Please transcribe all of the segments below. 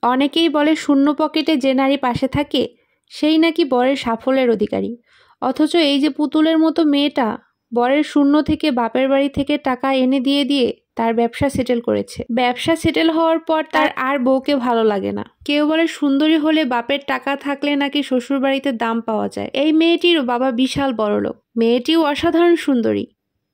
অনেকেই বলে শূন্য পকেটে যে নারী পাশে থাকে সেই নাকি বরের সাফল্যের অধিকারী, অথচ এই যে পুতুলের মতো মেয়েটা বরের শূন্য থেকে বাপের বাড়ি থেকে টাকা এনে দিয়ে দিয়ে তার ব্যবসা সেটেল করেছে। ব্যবসা সেটেল হওয়ার পর তার আর বউকে ভালো লাগে না। কেউ বলে সুন্দরী হলে বাপের টাকা থাকলে নাকি শ্বশুর বাড়িতে দাম পাওয়া যায়। এই মেয়েটিরও বাবা বিশাল বড়লোক, মেয়েটিও অসাধারণ সুন্দরী,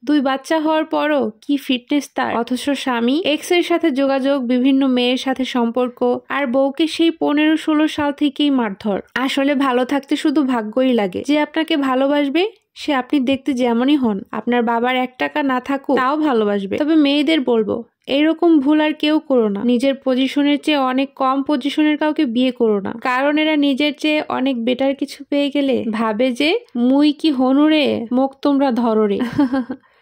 2 বাচ্চা হওয়ার পরও কি ফিটনেস তার, অথচ স্বামী এক্স এর সাথে যোগাযোগ, বিভিন্ন মেয়ের সাথে সম্পর্ক, আর বউকে সেই 15-16 সাল থেকেই মারধর। আসলে ভালো থাকতে শুধু ভাগ্যই লাগে। যে আপনাকে ভালোবাসবে সে আপনি দেখতে যেমনই হন, আপনার বাবার 1 টাকা না থাকুক তাও ভালোবাসবে। তবে মেয়েদের বলবো এইরকম ভুল আর কেউ করো না। নিজের পজিশনের চেয়ে অনেক কম পজিশনের কাউকে বিয়ে করো না, কারণ এরা নিজের চেয়ে অনেক বেটার কিছু পেয়ে গেলে ভাবে যে মুই কি হনুরে মুখ তোমরা ধরো রে।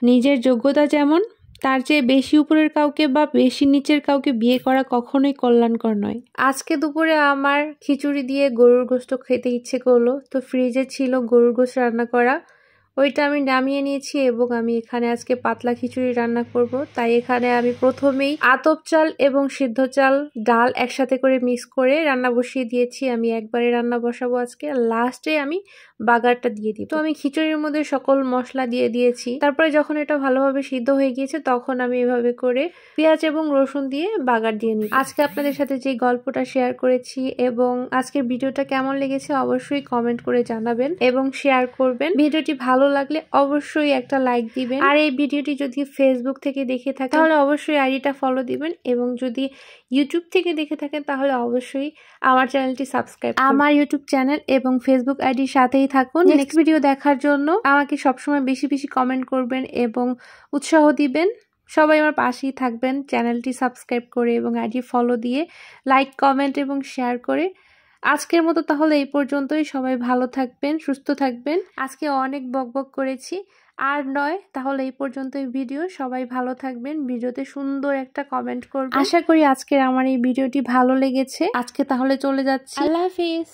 নিজের যোগ্যতা যেমন তার চেয়ে বেশি উপরের কাউকে বা বেশি নিচের কাউকে বিয়ে করা কখনোই কল্যাণকর নয়। আজকে দুপুরে আমার খিচুড়ি দিয়ে গরুর গোশত খেতে ইচ্ছে করলো, তো ফ্রিজে ছিল গরুর গোশত রান্না করা, ওইটা আমি নামিয়ে নিয়েছি এবং আমি এখানে আজকে পাতলা খিচুড়ি রান্না করব। তাই এখানে আমি প্রথমেই আতপ চাল এবং সিদ্ধ চাল ডাল একসাথে করে মিক্স করে রান্না বসিয়ে দিয়েছি। আমি একবারে রান্না বসাবো আজকে, লাস্টে আমি বাগারটা দিয়ে দিব। তো আমি খিচুড়ির মধ্যে সকল মশলা দিয়ে দিয়েছি। তারপরে যখন এটা ভালোভাবে সিদ্ধ হয়ে গিয়েছে তখন আমি এভাবে করে পেঁয়াজ এবং রসুন দিয়ে বাগার দিয়ে নিই। আজকে আপনাদের সাথে যে গল্পটা শেয়ার করেছি এবং আজকের ভিডিওটা কেমন লেগেছে অবশ্যই কমেন্ট করে জানাবেন এবং শেয়ার করবেন। ভিডিওটি ভালো লাগলে অবশ্যই একটা লাইক দিবেন, আর এই ভিডিওটি যদি ফেসবুক থেকে দেখে থাকেন তাহলে অবশ্যই আইডিটা ফলো দিবেন, এবং যদি ইউটিউব থেকে দেখে থাকেন তাহলে অবশ্যই আমার চ্যানেলটি সাবস্ক্রাইব করুন। আমার ইউটিউব চ্যানেল এবং ফেসবুক আইডির সাথেই থাকুন। নেক্সট ভিডিও দেখার জন্য আমাকে সবসময় বেশি বেশি কমেন্ট করবেন এবং উৎসাহ দিবেন। সবাই আমার পাশেই থাকবেন চ্যানেলটি সাবস্ক্রাইব করে এবং আইডি ফলো দিয়ে লাইক, কমেন্ট এবং শেয়ার করে। আজকের মতো তাহলে এই পর্যন্তই। সবাই ভালো থাকবেন, সুস্থ থাকবেন। আজকে অনেক বকবক করেছি, আর নয়। তাহলে এই পর্যন্তই ভিডিও। সবাই ভালো থাকবেন, ভিডিওতে সুন্দর একটা কমেন্ট করবেন। আশা করি আজকের আমার এই ভিডিওটি ভালো লেগেছে। আজকে তাহলে চলে যাচ্ছি। আল্লাহ হাফিজ।